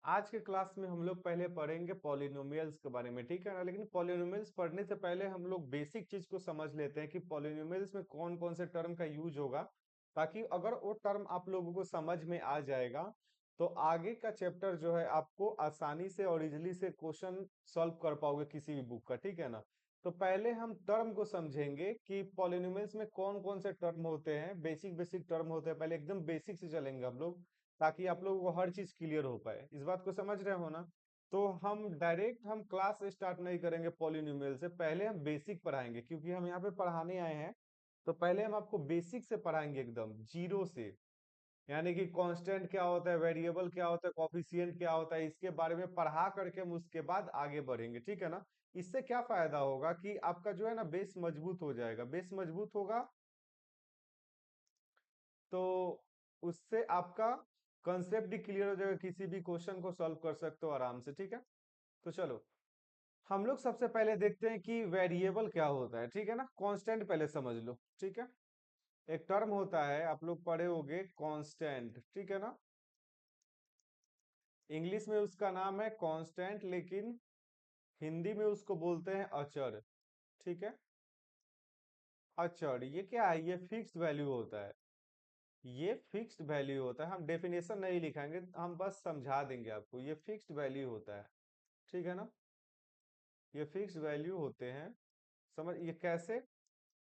आज के क्लास में हम लोग पहले पढ़ेंगे पॉलिनोमियल्स के बारे में, ठीक है ना। लेकिन पॉलिनोमियल्स पढ़ने से पहले हम लोग बेसिक चीज को समझ लेते हैं कि पॉलिनोमियल्स में कौन कौन से टर्म का यूज होगा, ताकि अगर वो टर्म आप लोगों को समझ में आ जाएगा तो आगे का चैप्टर जो है आपको आसानी से और इजिली से क्वेश्चन सॉल्व कर पाओगे किसी भी बुक का, ठीक है ना। तो पहले हम टर्म को समझेंगे कि पॉलिनोमियल्स में कौन कौन से टर्म होते हैं, बेसिक बेसिक टर्म होते हैं। पहले एकदम बेसिक से चलेंगे हम लोग, ताकि आप लोगों को हर चीज क्लियर हो पाए। इस बात को समझ रहे हो ना। तो हम क्लास स्टार्ट नहीं करेंगे पॉलिनोमियल से, पहले हम बेसिक पढ़ाएंगे, क्योंकि हम यहाँ पे पढ़ाने आए हैं। तो पहले हम आपको बेसिक से पढ़ाएंगे, एकदम जीरो से। यानी कि कांस्टेंट क्या होता है, वेरिएबल क्या होता है, कोफिशिएंट क्या होता है, इसके बारे में पढ़ा करके हम उसके बाद आगे बढ़ेंगे, ठीक है ना। इससे क्या फायदा होगा कि आपका जो है ना बेस मजबूत हो जाएगा। बेस मजबूत होगा तो उससे आपका कंसेप्ट भी क्लियर हो जाएगा, किसी भी क्वेश्चन को सॉल्व कर सकते हो आराम से, ठीक है। तो चलो हम लोग सबसे पहले देखते हैं कि वेरिएबल क्या होता है, ठीक है ना। कांस्टेंट पहले समझ लो, ठीक है। एक टर्म होता है, आप लोग पढ़े होंगे कांस्टेंट, ठीक है ना। इंग्लिश में उसका नाम है कांस्टेंट, लेकिन हिंदी में उसको बोलते हैं अचर, ठीक है। अचर ये क्या है, ये फिक्स्ड वैल्यू होता है। ये फिक्स्ड वैल्यू होता है, हम डेफिनेशन नहीं लिखेंगे, हम बस समझा देंगे आपको। ये फिक्स्ड वैल्यू होता है, ठीक है ना। ये फिक्स्ड वैल्यू होते हैं। समझ ये कैसे,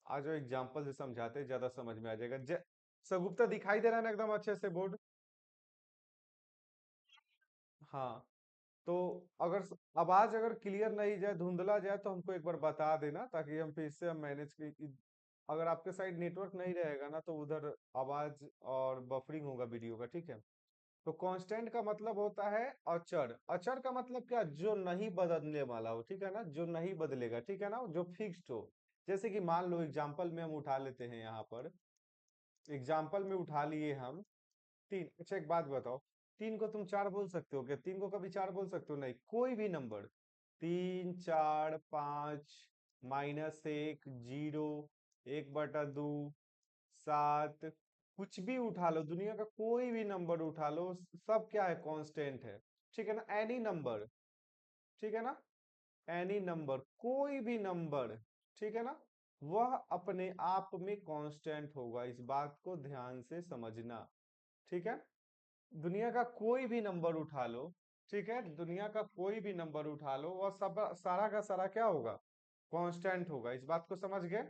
आज एग्जांपल से समझाते हैं, ज्यादा समझ में आ जाएगा। सगुप्ता दिखाई दे रहा है ना एकदम अच्छे से बोर्ड। हाँ। तो अगर आवाज अगर क्लियर नहीं जाए, धुंधला जाए, तो हमको एक बार बता देना, ताकि हम फिर से हम मैनेज कर। अगर आपके साइड नेटवर्क नहीं रहेगा ना, तो उधर आवाज और बफरिंग होगा वीडियो का, ठीक है। तो कांस्टेंट का मतलब होता है अचर। अचर का मतलब क्या, जो नहीं बदलने वाला हो, ठीक है ना, जो नहीं बदलेगा, ठीक है ना, जो फिक्स्ड हो। जैसे कि मान लो एग्जांपल में हम उठा लेते हैं, यहाँ पर एग्जांपल में उठा लिए हम तीन। अच्छा एक बात बताओ, तीन को तुम चार बोल सकते हो क्या? तीन को कभी चार बोल सकते हो? नहीं, कोई भी नंबर, तीन, चार, पांच, -1, जीरो, 1/2, 7, कुछ भी उठा लो, दुनिया का कोई भी नंबर उठा लो, सब क्या है, कांस्टेंट है, ठीक है ना। एनी नंबर, ठीक है ना। एनी नंबर, कोई भी नंबर, ठीक है ना, वह अपने आप में कांस्टेंट होगा। इस बात को ध्यान से समझना, ठीक है। दुनिया का कोई भी नंबर उठा लो, ठीक है, दुनिया का कोई भी नंबर उठा लो, वह सब सारा का सारा क्या होगा, कांस्टेंट होगा। इस बात को समझ गए।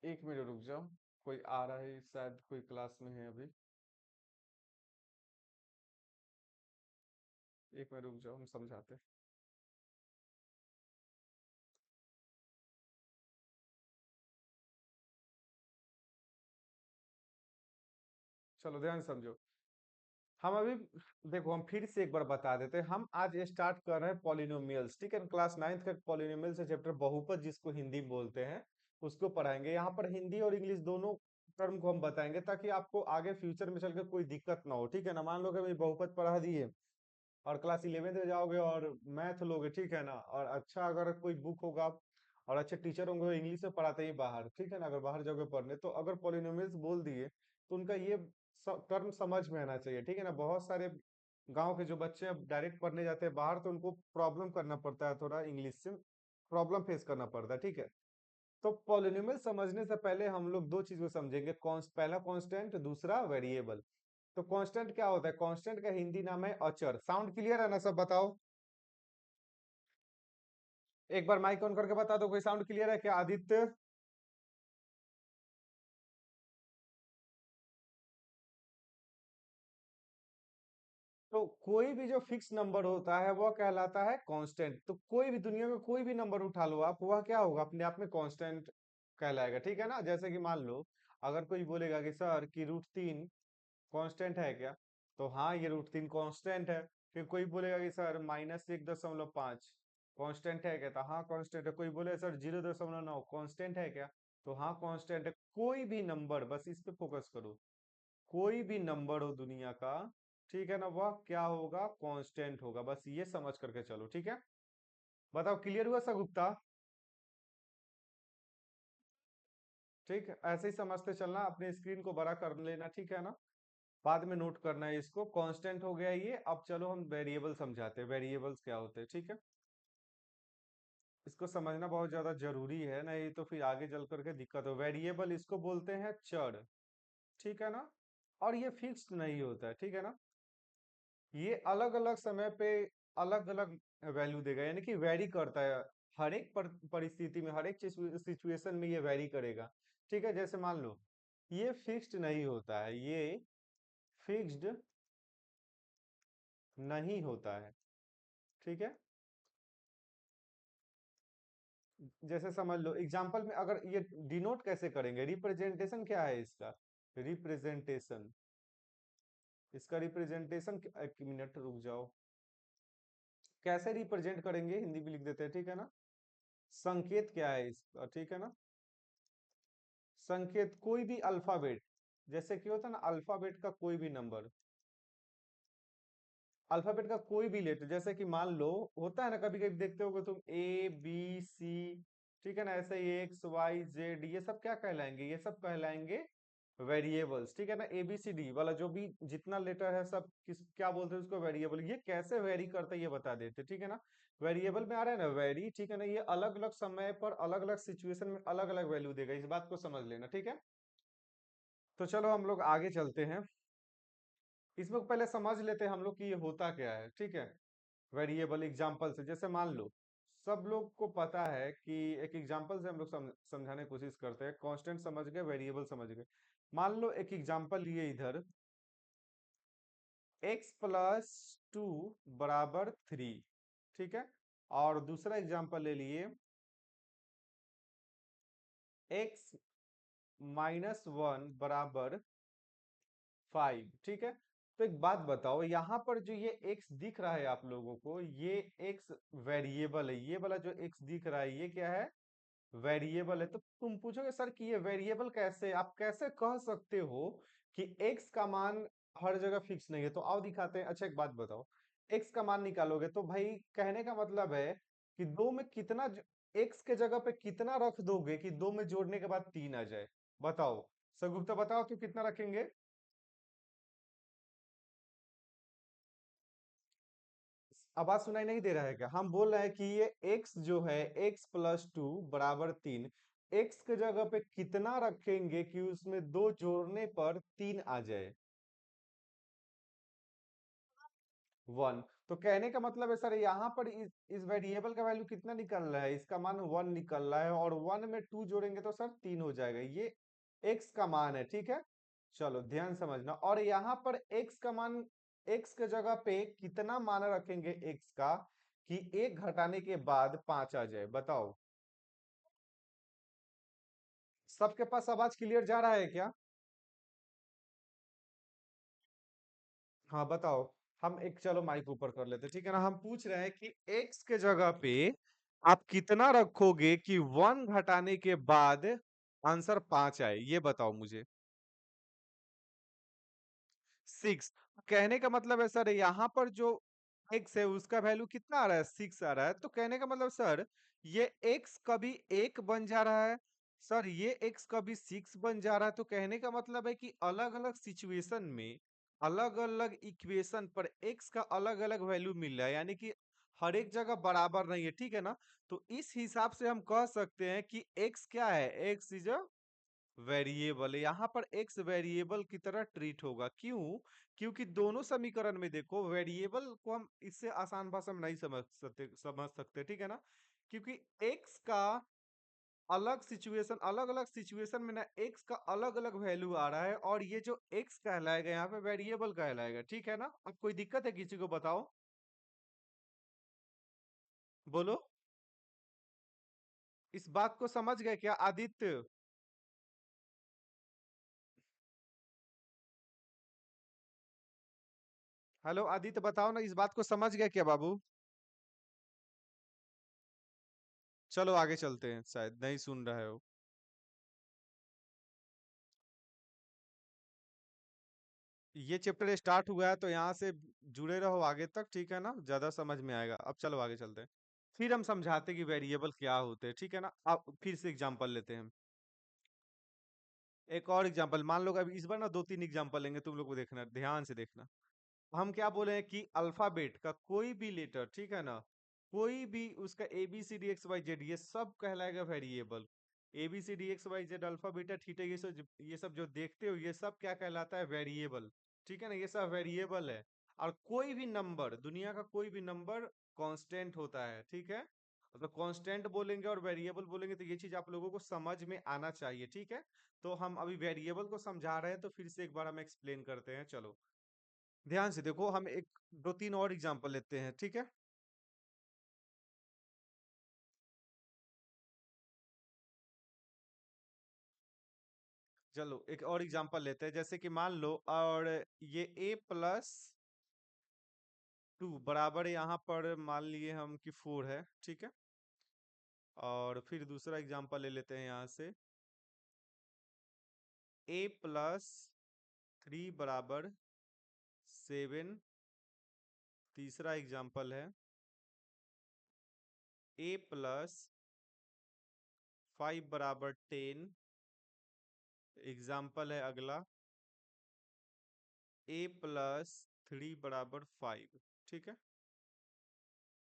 एक मिनट रुक जाओ, कोई आ रहा है, शायद कोई क्लास में है अभी। एक मिनट रुक जाओ, हम समझाते हैं। चलो ध्यान से समझो। हम अभी देखो, हम फिर से एक बार बता देते हैं। हम आज स्टार्ट कर रहे हैं पॉलिनोमियल्स, ठीक है। क्लास 9th का पॉलिनोमियल्स है चैप्टर, बहुपद जिसको हिंदी में बोलते हैं, उसको पढ़ाएंगे। यहाँ पर हिंदी और इंग्लिश दोनों टर्म को हम बताएंगे, ताकि आपको आगे फ्यूचर में चलकर कोई दिक्कत ना हो, ठीक है ना। मान लो कि अभी बहुपद पढ़ा दिए और क्लास 11th में जाओगे और मैथ लोगे, ठीक है ना, और अच्छा अगर कोई बुक होगा और अच्छे टीचर होंगे, इंग्लिश में पढ़ाते ही बाहर, ठीक है ना। अगर बाहर जाओगे पढ़ने, तो अगर पॉलिनोमियल्स बोल दिए तो उनका ये टर्म समझ में आना चाहिए, ठीक है ना। बहुत सारे गांव के जो बच्चे अब डायरेक्ट पढ़ने जाते हैं बाहर, तो उनको प्रॉब्लम करना पड़ता है, थोड़ा इंग्लिश से प्रॉब्लम फेस करना पड़ता है, ठीक है। तो पॉलिनोमियल समझने से पहले हम लोग दो चीज को समझेंगे, पहला कांस्टेंट, दूसरा वेरिएबल। तो कांस्टेंट क्या होता है? कांस्टेंट का हिंदी नाम है अचर। साउंड क्लियर है ना, सब बताओ। एक बार माइक ऑन करके बता दो, कोई साउंड क्लियर है क्या? आदित्य। तो कोई भी जो फिक्स नंबर होता है वह कहलाता है कांस्टेंट। तो कोई भी दुनिया में कोई भी नंबर उठा लो आप, वह क्या होगा, अपने आप में कांस्टेंट कहलाएगा, ठीक है ना। जैसे कि मान लो अगर कोई बोलेगा कि सर की √3 कांस्टेंट है क्या, तो हाँ, ये √3 कांस्टेंट है। फिर कोई बोलेगा कि सर -1.5 कांस्टेंट है क्या, तो हाँ कांस्टेंट है। कोई बोले सर 0.9 कांस्टेंट है क्या, तो हाँ कांस्टेंट है। कोई भी नंबर, बस इस पे फोकस करो, कोई भी नंबर हो दुनिया का, ठीक है ना, वह क्या होगा, कांस्टेंट होगा। बस ये समझ करके चलो, ठीक है। बताओ, क्लियर हुआ सब गुप्ता? ठीक है, ऐसे ही समझते चलना, अपने स्क्रीन को बड़ा कर लेना, ठीक है ना। बाद में नोट करना है इसको। कांस्टेंट हो गया ये। अब चलो हम वेरिएबल समझाते हैं, वेरिएबल्स क्या होते हैं, ठीक है। इसको समझना बहुत ज्यादा जरूरी है, नहीं तो फिर आगे चल करके दिक्कत हो। वेरिएबल इसको बोलते हैं चर, ठीक है ना। और ये फिक्स्ड नहीं होता है, ठीक है ना। ये अलग अलग समय पे अलग अलग वैल्यू देगा, यानी कि वेरी करता है। हर एक परिस्थिति में, हर एक सिचुएशन में ये वेरी करेगा, ठीक है। जैसे मान लो ये फिक्स्ड नहीं होता है, ये फिक्स्ड नहीं होता है, ठीक है। जैसे समझ लो एग्जांपल में, अगर ये डिनोट कैसे करेंगे, रिप्रेजेंटेशन क्या है इसका, रिप्रेजेंटेशन, इसका रिप्रेजेंटेशन, एक मिनट रुक जाओ, कैसे रिप्रेजेंट करेंगे हिंदी में लिख देते हैं, ठीक है ना। संकेत क्या है इसका, ठीक है ना। संकेत कोई भी अल्फाबेट, जैसे कि होता है ना अल्फाबेट का कोई भी नंबर, अल्फाबेट का कोई भी लेटर, जैसे कि मान लो होता है ना, कभी कभी देखते होगे तुम ए बी सी, ठीक है ना। ऐसे एक्स वाई जेड, ये सब क्या कहलाएंगे, ये सब कहलाएंगे वेरिएबल्स, ठीक है ना। ए बी सी डी वाला जो भी जितना लेटर है सब किस क्या बोलते हैं उसको, वेरिएबल। ये कैसे वेरी करता है ये बता देते, ठीक है ना। वेरिएबल में आ रहा है ना वेरी, ठीक है ना। ये अलग अलग समय पर अलग अलग सिचुएशन में अलग अलग वैल्यू देगा, इस बात को समझ लेना, ठीक है। तो चलो हम लोग आगे चलते हैं। इसमें पहले समझ लेते हैं हम लोग कि ये होता क्या है, ठीक है। वेरिएबल एग्जांपल से, जैसे मान लो सब लोग को पता है कि एक एग्जांपल से हम लोग समझाने की कोशिश करते हैं। कांस्टेंट समझ गए, वेरिएबल समझ गए। मान लो एक एग्जांपल लिए इधर, x प्लस टू बराबर थ्री, ठीक है। और दूसरा एग्जांपल ले लिए x माइनस वन बराबर फाइव, ठीक है। तो एक बात बताओ, यहाँ पर जो ये x दिख रहा है आप लोगों को, ये x वेरिएबल है। ये वाला जो x दिख रहा है ये क्या है, वेरिएबल है। तो तुम पूछोगे सर कि ये वेरिएबल कैसे, आप कैसे कह सकते हो कि x का मान हर जगह फिक्स नहीं है। तो आओ दिखाते हैं। अच्छा एक बात बताओ, x का मान निकालोगे तो भाई कहने का मतलब है कि दो में कितना x के जगह पे कितना रख दोगे कि दो में जोड़ने के बाद तीन आ जाए। बताओ सगुप्ता, बताओ तो कितना रखेंगे। आवाज सुनाई नहीं दे रहा है क्या, हम बोल रहे हैं कि ये x जो है, x प्लस टू बराबर तीन, x के जगह पे कितना रखेंगे कि उसमें दो जोड़ने पर तीन आ जाए, वन। तो कहने का मतलब है सर यहाँ पर इस वेरिएबल का वैल्यू कितना निकल रहा है, इसका मान वन निकल रहा है, और वन में टू जोड़ेंगे तो सर तीन हो जाएगा। ये x का मान है, ठीक है। चलो ध्यान समझना, और यहाँ पर x का मान, x के जगह पे कितना मान रखेंगे x का कि एक घटाने के बाद पांच आ जाए, बताओ। सबके पास आवाज क्लियर जा रहा है क्या। हाँ बताओ। हम एक, चलो माइक ऊपर कर लेते, ठीक है ना। हम पूछ रहे हैं कि x के जगह पे आप कितना रखोगे कि वन घटाने के बाद आंसर पांच आए, ये बताओ मुझे। सिक्स। कहने का मतलब है सर यहाँ पर जो x है उसका वैल्यू कितना आ रहा है, सिक्स आ रहा है। तो कहने का मतलब सर ये x कभी एक बन जा रहा है, सर ये x कभी सिक्स बन जा रहा है। तो कहने का मतलब है कि अलग अलग सिचुएशन में अलग अलग इक्वेशन पर x का अलग अलग वैल्यू मिल रहा है, यानी कि हर एक जगह बराबर नहीं है, ठीक है ना। तो इस हिसाब से हम कह सकते हैं कि x क्या है, x इज अ वेरिएबल। यहाँ पर x वेरिएबल की तरह ट्रीट होगा, क्यों, क्योंकि दोनों समीकरण में देखो वेरिएबल को हम इससे आसान भाषा में नहीं समझ सकते, ठीक है ना। क्योंकि x का अलग अलग सिचुएशन में ना x का अलग अलग वैल्यू आ रहा है, और ये जो x कहलाएगा यहाँ पे वेरिएबल कहलाएगा, ठीक है ना। अब कोई दिक्कत है किसी को, बताओ, बोलो। इस बात को समझ गए क्या आदित्य। हेलो आदित्य, बताओ ना, इस बात को समझ गए क्या बाबू। चलो आगे चलते हैं, शायद नहीं सुन रहे हो। ये चैप्टर स्टार्ट हुआ है तो यहाँ से जुड़े रहो आगे तक, ठीक है ना, ज्यादा समझ में आएगा। अब चलो आगे चलते हैं, फिर हम समझाते हैं कि वेरिएबल क्या होते हैं, ठीक है ना। अब फिर से एग्जांपल लेते हैं। एक और एग्जांपल मान लो कि अभी इस बार ना 2-3 एग्जांपल लेंगे, तुम लोग को देखना, ध्यान से देखना। हम क्या बोले हैं कि अल्फाबेट का कोई भी लेटर, ठीक है ना, कोई भी उसका A B C D X Y Z, ये सब कहलाएगा variable. A B C D X Y Z alpha beta theta, ये सब जो देखते हो, ये सब क्या कहलाता है? वेरिएबल। ठीक है ना, ये सब वेरिएबल है। और कोई भी नंबर, दुनिया का कोई भी नंबर कांस्टेंट होता है, ठीक है। तो कांस्टेंट बोलेंगे और वेरिएबल बोलेंगे, तो ये चीज आप लोगों को समझ में आना चाहिए, ठीक है। तो हम अभी वेरिएबल को समझा रहे हैं, तो फिर से एक बार हम एक्सप्लेन करते हैं, चलो। ध्यान से देखो, हम एक दो तीन और एग्जांपल लेते हैं, ठीक है। चलो एक और एग्जांपल लेते हैं, जैसे कि मान लो, और ये a+2 बराबर यहाँ पर मान लिए हम कि 4 है, ठीक है। और फिर दूसरा एग्जांपल ले लेते हैं यहाँ से, a+3 बराबर 7। तीसरा एग्जांपल है a+5 बराबर 10। एग्जांपल है अगला, a+3 बराबर 5, ठीक है।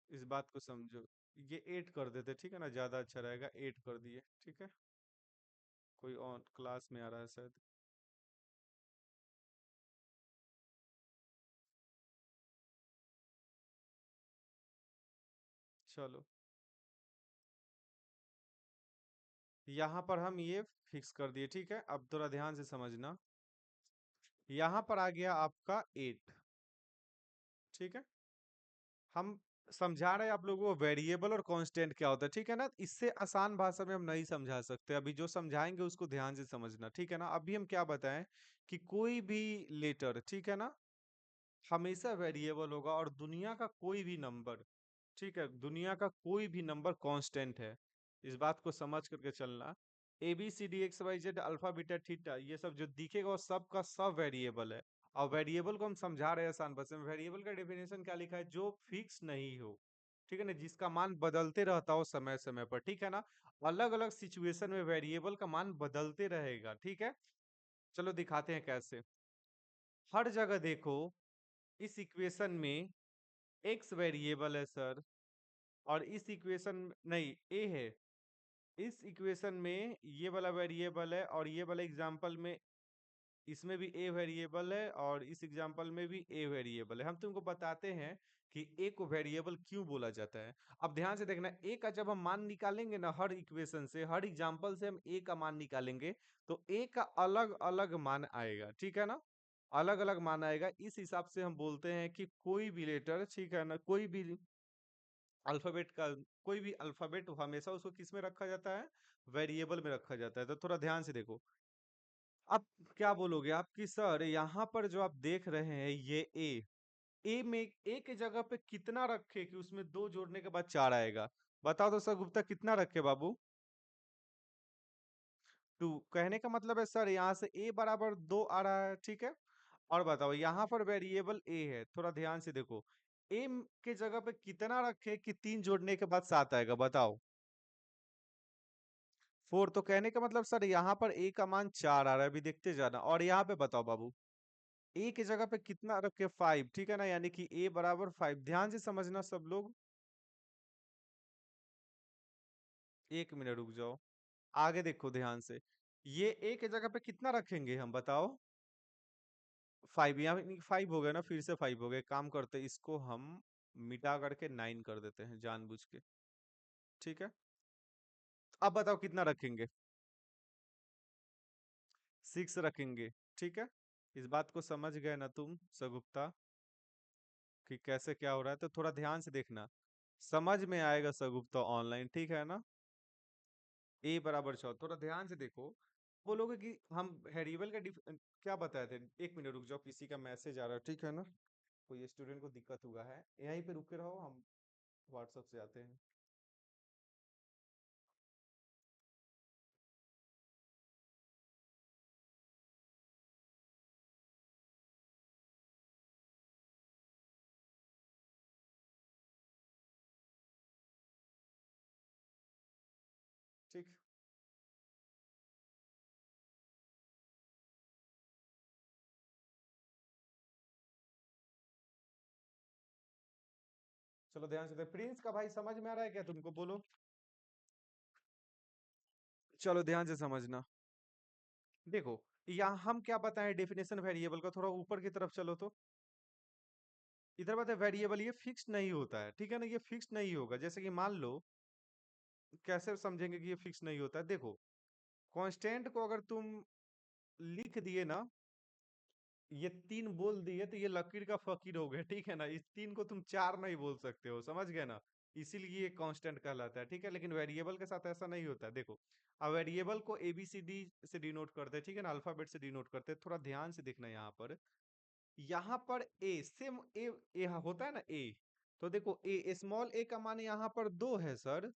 इस बात को समझो, ये 8 कर देते, ठीक है ना, ज्यादा अच्छा रहेगा, 8 कर दिए, ठीक है। कोई और क्लास में आ रहा है शायद। चलो, यहाँ पर हम ये फिक्स कर दिए, ठीक है। अब थोड़ा ध्यान से समझना, यहाँ पर आ गया आपका 8, ठीक है। हम समझा रहे हैं आप लोगों को वेरिएबल और कांस्टेंट क्या होता है, ठीक है ना। इससे आसान भाषा में हम नहीं समझा सकते, अभी जो समझाएंगे उसको ध्यान से समझना, ठीक है ना। अभी हम क्या बताएं कि कोई भी लेटर, ठीक है ना, हमेशा वेरिएबल होगा, और दुनिया का कोई भी नंबर, ठीक है, दुनिया का कोई भी नंबर कांस्टेंट है। इस बात को समझ करके चलना। A B C D X Y Z alpha beta theta, ये सब जो दिखेगा वो सब का सब वेरिएबल है। और वेरिएबल को हम समझा रहे हैं आसान भाषा में। वेरिएबल का डेफिनेशन क्या लिखा है? जो फिक्स नहीं हो, ठीक है ना, जिसका मान बदलते रहता हो समय समय पर, ठीक है ना। अलग अलग सिचुएशन में वेरिएबल का मान बदलते रहेगा, ठीक है। चलो दिखाते हैं कैसे। हर जगह देखो, इस इक्वेशन में एक्स वेरिएबल है सर, और इस इक्वेशन नहीं, ए है। इस इक्वेशन में ये वाला वेरिएबल है, और ये वाला एग्जांपल में इसमें भी ए वेरिएबल है, और इस एग्जांपल में भी ए वेरिएबल है। हम तुमको बताते हैं कि ए को वेरिएबल क्यों बोला जाता है। अब ध्यान से देखना, ए का जब हम मान निकालेंगे ना, हर इक्वेशन से, हर एग्जांपल से हम ए का मान निकालेंगे, तो ए का अलग अलग मान आएगा, ठीक है ना। अलग अलग मान आएगा, इस हिसाब से हम बोलते हैं कि कोई भी लेटर, ठीक है ना, कोई भी अल्फाबेट का, कोई भी अल्फाबेट हमेशा उसको किस में रखा जाता है? वेरिएबल में रखा जाता है। तो थोड़ा ध्यान से देखो, अब क्या बोलोगे आप कि सर यहाँ पर जो आप देख रहे हैं ये ए में, ए के जगह पे कितना रखे कि उसमें 2 जोड़ने के बाद 4 आएगा? बताओ तो सर गुप्ता, कितना रखे बाबू? 2। कहने का मतलब है सर यहाँ से ए बराबर 2 आ रहा है, ठीक है। और बताओ यहाँ पर वेरिएबल ए है, थोड़ा ध्यान से देखो, ए के जगह पे कितना रखे कि 3 जोड़ने के बाद 7 आएगा? बताओ। 4। तो कहने का मतलब सर यहाँ पर ए का मान 4 आ रहा है, अभी देखते जाना। और यहाँ पे बताओ बाबू, ए की जगह पे कितना रखे? 5, ठीक है ना, यानी कि ए बराबर 5। ध्यान से समझना सब लोग, 1 मिनट रुक जाओ, आगे देखो ध्यान से। ये ए की जगह पे कितना रखेंगे हम? बताओ। 5, यहाँ 5 हो गया ना, फिर से 5 हो गया। काम करते, इसको हम मिटा करके 9 कर देते हैं जानबूझ के, ठीक है। अब बताओ कितना रखेंगे? 6 रखेंगे, ठीक है। इस बात को समझ गए ना तुम सगुप्ता, कि कैसे क्या हो रहा है? तो थोड़ा ध्यान से देखना, समझ में आएगा सगुप्ता ऑनलाइन, ठीक है ना। ए बराबर 4, थोड़ा ध्यान से देखो। बोलोगे कि हम वेरिएबल का क्या बताए थे? 1 मिनट रुक जाओ, किसी का मैसेज आ रहा है, ठीक है ना। कोई स्टूडेंट को दिक्कत हुआ है, यहीं पे रुके रहो, हम व्हाट्सएप से आते हैं। ठीक। चलो ध्यान से प्रिंस का भाई समझ में आ रहा है क्या तुमको, बोलो। चलो ध्यान से समझना। देखो, यहाँ हम क्या बताएं डेफिनेशन वेरिएबल का, थोड़ा ऊपर की तरफ चलो तो। इधर बात है, वेरिएबल ये फिक्स नहीं होता है, ठीक है ना, ये फिक्स नहीं होगा। जैसे कि मान लो, कैसे समझेंगे कि ये फिक्स नहीं होता है, देखो। कांस्टेंट को अगर तुम लिख दिए ना, ये तीन बोल दिए तो ये लकीर का फकीर हो गए, ठीक है ना। इस तीन को तुम चार नहीं बोल सकते हो, समझ गए ना। इसीलिए ये कांस्टेंट कहलाता है, ठीक है। लेकिन वेरिएबल के साथ ऐसा नहीं होता है, देखो। अब वेरिएबल को ABCD से डिनोट करते हैं, ठीक है ना, अल्फाबेट से डिनोट करते हैं। थोड़ा ध्यान से देखना यहाँ पर। यहाँ पर ए सेम ए होता है ना, ए। तो देखो, ए स्मॉल ए का मान यहाँ पर 2 है सर।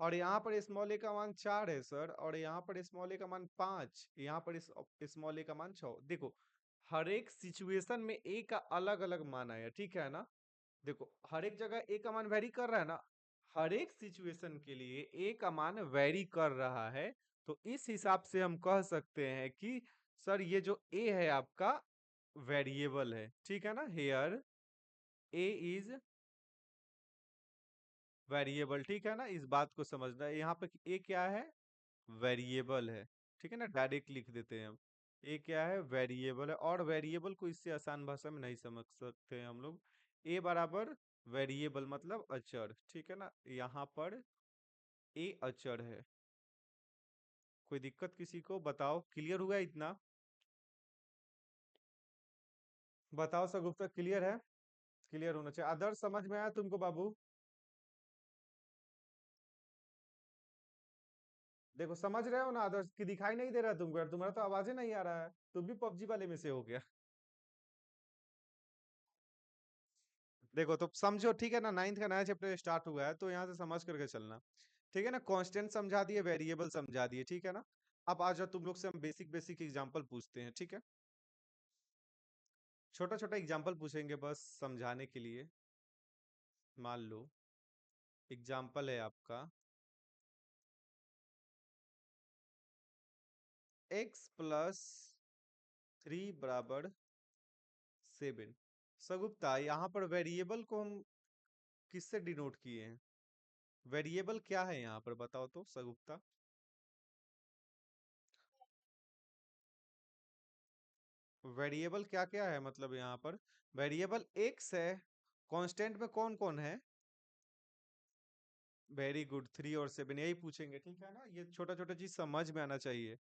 और यहाँ पर स्मॉल ए का मान 4 है सर। और यहाँ पर स्मॉल ए का मान 5, यहाँ पर स्मॉल ए का मान 6। देखो, हर एक सिचुएशन में ए का अलग अलग मान आया, ठीक है ना। देखो, हर एक जगह ए का मान वेरी कर रहा है ना। हर एक सिचुएशन के लिए ए का मान वेरी कर रहा है। तो इस हिसाब से हम कह सकते हैं कि सर ये जो ए है आपका वेरिएबल है, ठीक है ना। हेयर ए इज वेरिएबल, ठीक है ना। इस बात को समझना है यहाँ पे कि ए क्या है, वेरिएबल है, ठीक है ना। डायरेक्ट लिख देते हैं हम। ए क्या है, वेरिएबल है। और वेरिएबल को इससे आसान भाषा में नहीं समझ सकते हैं हम लोग। ए बराबर वेरिएबल मतलब अचर, ठीक है ना। यहाँ पर ए अचर है। कोई दिक्कत किसी को, बताओ, क्लियर हुआ है इतना। बताओ सर, गुप्ता क्लियर है। क्लियर होना चाहिए, अदर समझ में आया तुमको बाबू। देखो, समझ रहे हो ना अदर्स, की दिखाई नहीं दे रहा है तुमको यार, तुम्हारा तो आवाज ही नहीं आ रहा है। तुम भी पबजी वाले में से हो गया। देखो तो समझो, ठीक है ना, 9th का नया चैप्टर स्टार्ट हुआ है, तो यहाँ से समझ करके चलना। ठीक है ना, कांस्टेंट समझा दिए, वेरिएबल समझा दिए, ठीक है ना। अब आ जाओ, तुम लोग से हम बेसिक बेसिक एग्जांपल पूछते हैं, ठीक है। छोटा छोटा एग्जांपल पूछेंगे बस समझाने के लिए। मान लो, एग्जांपल है आपका x+3 बराबर 7। सगुप्ता, यहाँ पर वेरिएबल को हम किससे डिनोट किए हैं? वेरिएबल क्या है यहाँ पर, बताओ तो सगुप्ता। वेरिएबल क्या क्या है मतलब यहाँ पर? वेरिएबल एक्स है। कांस्टेंट में कौन कौन है? वेरी गुड, 3 और 7 यही पूछेंगे, ठीक है ना। ये छोटा छोटा चीज समझ में आना चाहिए।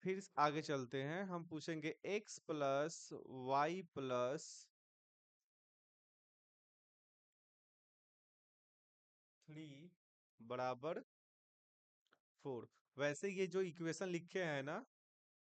फिर आगे चलते हैं, हम पूछेंगे x+y+3 बराबर 4। वैसे ये जो इक्वेशन लिखे हैं ना,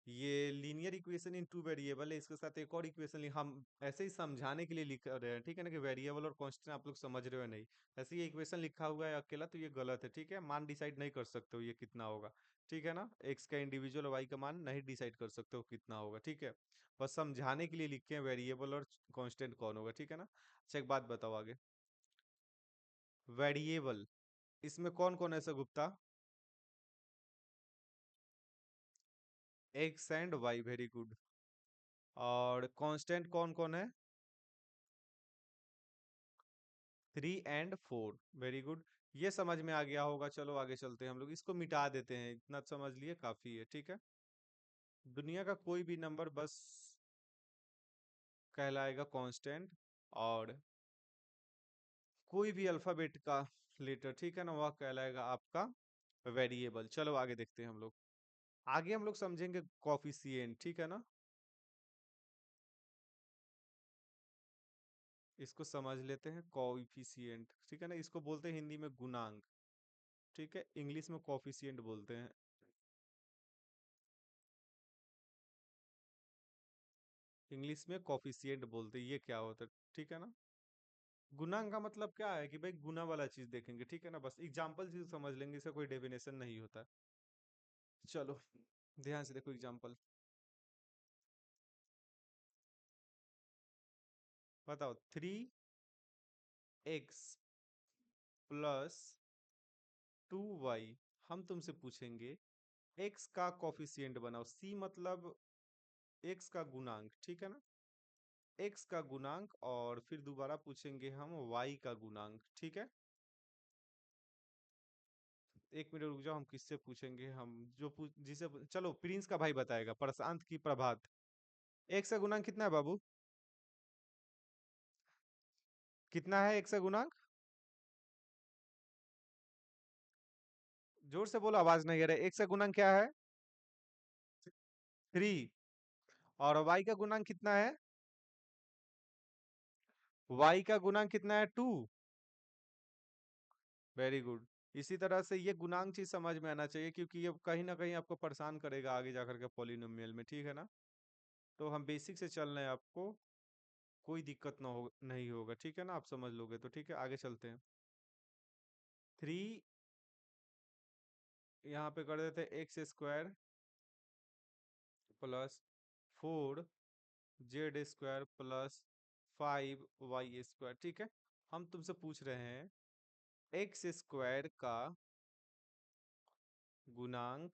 ये linear equation in two variable है। इसके साथ एक और इक्वेशन हम ऐसे ही समझाने के लिए लिख रहे हैं, ठीक है ना, कि वेरिएबल और कांस्टेंट आप लोग समझ रहे हो नहीं। ऐसे ये इक्वेशन लिखा हुआ है अकेला तो ये गलत है, ठीक है। मान डिसाइड नहीं कर सकते हो ये कितना होगा, ठीक है ना। एक्स का इंडिविजुअल, वाई का मान नहीं डिसाइड कर सकते हो कितना होगा, ठीक है। बस समझाने के लिए लिखे हैं वेरिएबल और कॉन्स्टेंट कौन होगा, ठीक है ना। अच्छा, एक बात बताओ आगे। वेरिएबल इसमें कौन कौन है sir Gupta? X and Y, very good. और कांस्टेंट कौन कौन है? 3 और 4, वेरी गुड। ये समझ में आ गया होगा। चलो आगे चलते हैं, हम लोग इसको मिटा देते हैं, इतना समझ लिए काफी है, ठीक है। दुनिया का कोई भी नंबर बस कहलाएगा कांस्टेंट। और कोई भी अल्फाबेट का लेटर, ठीक है ना, वह कहलाएगा आपका वेरिएबल। चलो आगे देखते हैं हम लोग। आगे हम लोग समझेंगे कॉफिशिएंट, ठीक है ना। इसको समझ लेते हैं, कॉफिशिएंट, ठीक है ना। इसको बोलते हैं हिंदी में गुणांक, ठीक है। इंग्लिश में कॉफिशिएंट बोलते हैं। इंग्लिश में कॉफिशिएंट बोलते हैं, ये क्या होता है, ठीक है ना। गुणांक का मतलब क्या है कि भाई गुना वाला चीज देखेंगे, ठीक है ना। बस एग्जाम्पल चीज समझ लेंगे, इसका कोई डेफिनेशन नहीं होता। चलो ध्यान से देखो एग्जाम्पल। बताओ, 3x+2y। हम तुमसे पूछेंगे x का कॉफिशिएंट बनाओ। c मतलब x का गुणांक, ठीक है ना। एक्स का गुणांक और फिर दोबारा पूछेंगे हम वाई का गुणांक, ठीक है। एक मिनट रुक जाओ, हम किससे पूछेंगे, हम चलो प्रिंस का भाई बताएगा, प्रशांत की प्रभात। एक्स का गुणांक कितना है बाबू? कितना है एक्स का गुणांक? जोर से बोलो, आवाज नहीं आ रहा है। एक्स का गुणांक क्या है? 3। और वाई का गुणांक कितना है? वाई का गुणांक कितना है? 2। Very good. इसी तरह से ये गुणांक चीज समझ में आना चाहिए, क्योंकि ये कहीं ना कहीं आपको परेशान करेगा आगे जाकर के पॉलिनोमियल में, ठीक है ना। तो हम बेसिक से चल रहे हैं, आपको कोई दिक्कत ना हो नहीं होगा, ठीक है ना, आप समझ लोगे तो ठीक है। आगे चलते हैं। 3 यहाँ पे कर देते हैं X square plus 4 Z square plus 5 Y square, ठीक है। हम तुमसे पूछ रहे हैं एक्स स्क्वायर का गुणांक,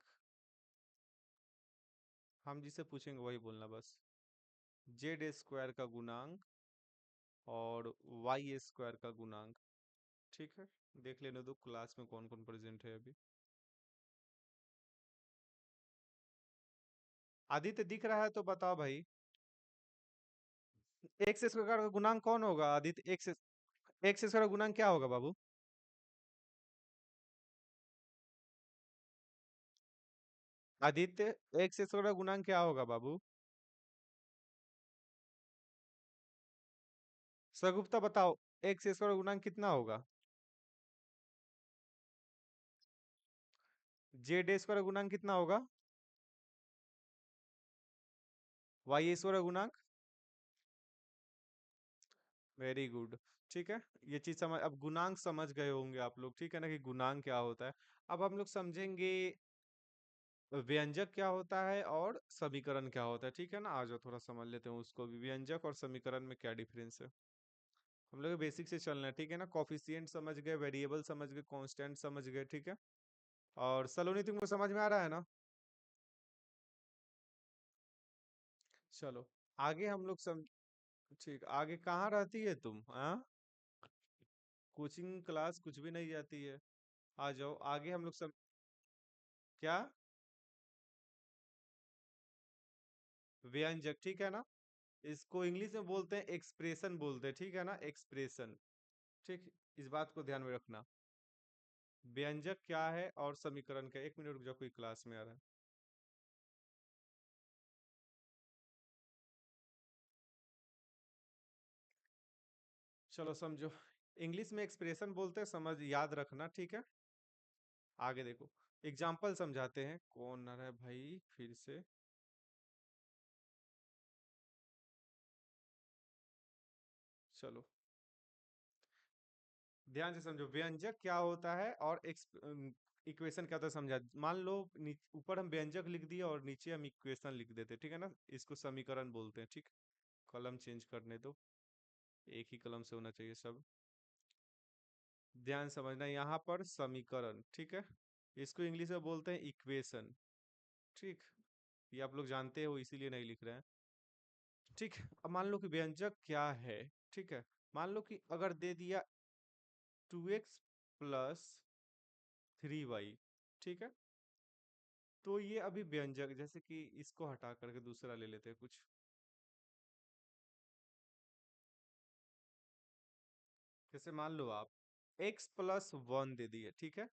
हम जिसे पूछेंगे वही बोलना बस। जेड स्क्वायर का गुणांक और वाई स्क्वायर का गुणांक, ठीक है। देख लेने दो क्लास में कौन कौन प्रेजेंट है अभी। आदित्य दिख रहा है तो बताओ भाई। एक्स स्क्वायर का गुणांक कौन होगा आदित्य? एक्स स्क्वायर का गुणांक क्या होगा बाबू? आदित्य, एक्स स्क्वायर का गुणांक क्या होगा बाबू? सगुप्ता बताओ, एक्स स्क्वायर का गुणांक कितना होगा? जेड स्क्वायर का गुणांक कितना होगा? वाई स्क्वायर का गुणांक? Very good. ठीक है, ये चीज समझ, अब गुणांक समझ गए होंगे आप लोग, ठीक है ना, कि गुणांक क्या होता है। अब हम लोग समझेंगे व्यंजक क्या होता है और समीकरण क्या होता है, ठीक है ना। आ जाओ थोड़ा समझ लेते हैं उसको भी, व्यंजक और समीकरण में क्या डिफरेंस है। हम लोग बेसिक से चलना है, ठीक है ना। कॉफिशिएंट समझ गए, वेरिएबल समझ गए, कांस्टेंट समझ गए, ठीक है। और सलोनी तुमको समझ में आ रहा है ना? चलो आगे हम लोग ठीक, आगे कहाँ रहती है तुम? हाँ, कोचिंग क्लास कुछ भी नहीं जाती है। आ जाओ आगे हम लोग क्या? व्यंजक, ठीक है ना। इसको इंग्लिश में बोलते हैं एक्सप्रेशन बोलते हैं, ठीक है ना, एक्सप्रेशन। ठीक, इस बात को ध्यान में रखना। व्यंजक क्या है और समीकरण क्या है। एक मिनट रुक जाओ, कोई क्लास में आ रहा है। चलो समझो, इंग्लिश में एक्सप्रेशन बोलते हैं, समझ याद रखना, ठीक है। आगे देखो, एग्जाम्पल समझाते हैं। कौन आ रहा है भाई फिर से? चलो ध्यान से समझो, व्यंजक क्या होता है और इक्वेशन क्या होता है समझा। मान लो ऊपर हम व्यंजक लिख दिए और नीचे हम इक्वेशन लिख देते, ठीक है ना। इसको समीकरण बोलते हैं, ठीक। कलम चेंज करने दो, एक ही कलम से होना चाहिए सब। ध्यान समझना, यहाँ पर समीकरण, ठीक है। इसको इंग्लिश में बोलते हैं इक्वेशन, ठीक। ये आप लोग जानते हो इसीलिए नहीं लिख रहे हैं, ठीक। अब मान लो कि व्यंजक क्या है, ठीक है। मान लो कि अगर दे दिया 2x+3y, ठीक है। तो ये अभी व्यंजक, जैसे कि इसको हटा करके दूसरा ले लेते हैं कुछ। जैसे मान लो आप x+1 दे दिए, ठीक है।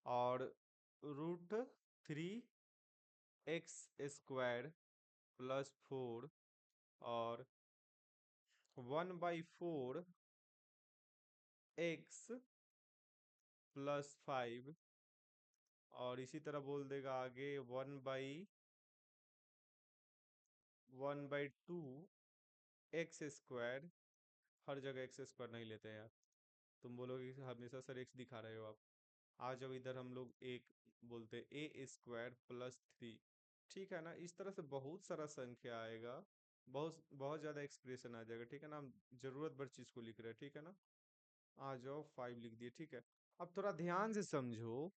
और √3x² + 4 और 1/4x + 5, और इसी तरह बोल देगा आगे 1/1/2x²। हर जगह x² नहीं लेते हैं यार। तुम बोलोगे कि हमेशा सर x दिखा रहे हो आप। आ जाओ इधर, हम लोग एक बोलते हैं a² + 3, ठीक है ना। इस तरह से बहुत सारा संख्या आएगा, बहुत बहुत ज्यादा एक्सप्रेशन आ जाएगा, ठीक है ना। हम जरूरत भर चीज को लिख रहे हैं, ठीक है ना। आ जाओ 5 लिख दिए, ठीक है। अब थोड़ा ध्यान से समझो,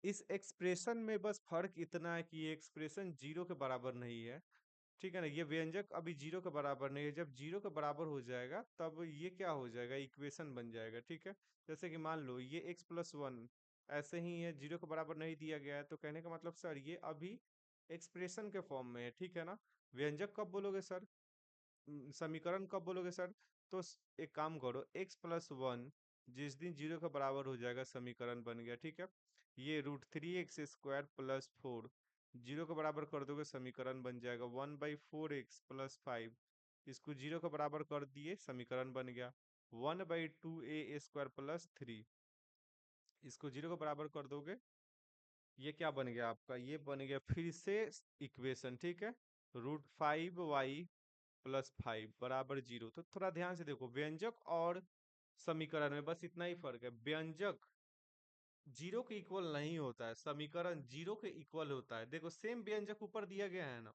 इस एक्सप्रेशन में बस फर्क इतना है कि ये एक्सप्रेशन जीरो के बराबर नहीं है। ठीक है ना, ये व्यंजक अभी जीरो के बराबर नहीं है। जब जीरो के बराबर हो जाएगा तब ये क्या हो जाएगा, इक्वेशन बन जाएगा। ठीक है, जैसे कि मान लो ये x+1 ऐसे ही है, जीरो के बराबर नहीं दिया गया है, तो कहने का मतलब सर ये अभी एक्सप्रेशन के फॉर्म में है। ठीक है ना, व्यंजक कब बोलोगे सर, समीकरण कब बोलोगे सर? तो एक काम करो, x+1 जिस दिन जीरो के बराबर हो जाएगा समीकरण बन गया। ठीक है, ये √3x² + 4 जीरो के बराबर कर दोगे समीकरण बन जाएगा 1/4x + 5। इसको जीरो के बराबर कर दिए समीकरण बन गया 1/2a² + 3। इसको जीरो के बराबर कर दोगे, ये क्या बन गया आपका, ये बन गया फिर से इक्वेशन। ठीक है, √5y + 5 बराबर जीरो। तो थोड़ा ध्यान से देखो, व्यंजक और समीकरण में बस इतना ही फर्क है। व्यंजक जीरो के इक्वल नहीं होता है, समीकरण जीरो के इक्वल होता है। देखो सेम व्यंजक ऊपर दिया गया है ना,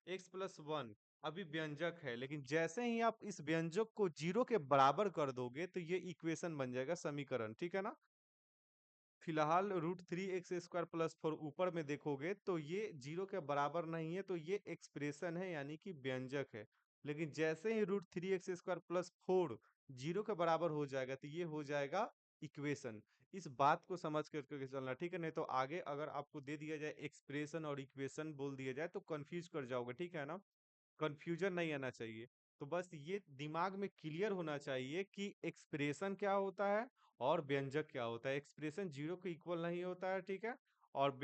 x+1 अभी व्यंजक है, लेकिन जैसे ही आप इस व्यंजक को जीरो के बराबर कर दोगे तो ये इक्वेशन बन जाएगा, समीकरण। ठीक है ना, फिलहाल √3x² + 4 ऊपर में देखोगे तो ये जीरो के बराबर नहीं है, तो ये एक्सप्रेशन है यानी कि व्यंजक है। लेकिन जैसे ही √3x² + 4 जीरो के बराबर हो जाएगा तो ये हो जाएगा इक्वेशन। इस बात को समझ करके चलना, ठीक है, नहीं तो आगे अगर आपको दे दिया जाए एक्सप्रेशन और इक्वेशन बोल दिया जाए तो कंफ्यूज कर जाओगे। ठीक है ना, कंफ्यूजन नहीं आना चाहिए। तो बस ये दिमाग में क्लियर होना चाहिए कि एक्सप्रेशन क्या होता है और व्यंजक क्या होता है। एक्सप्रेशन जीरो के इक्वल नहीं होता है, ठीक है, और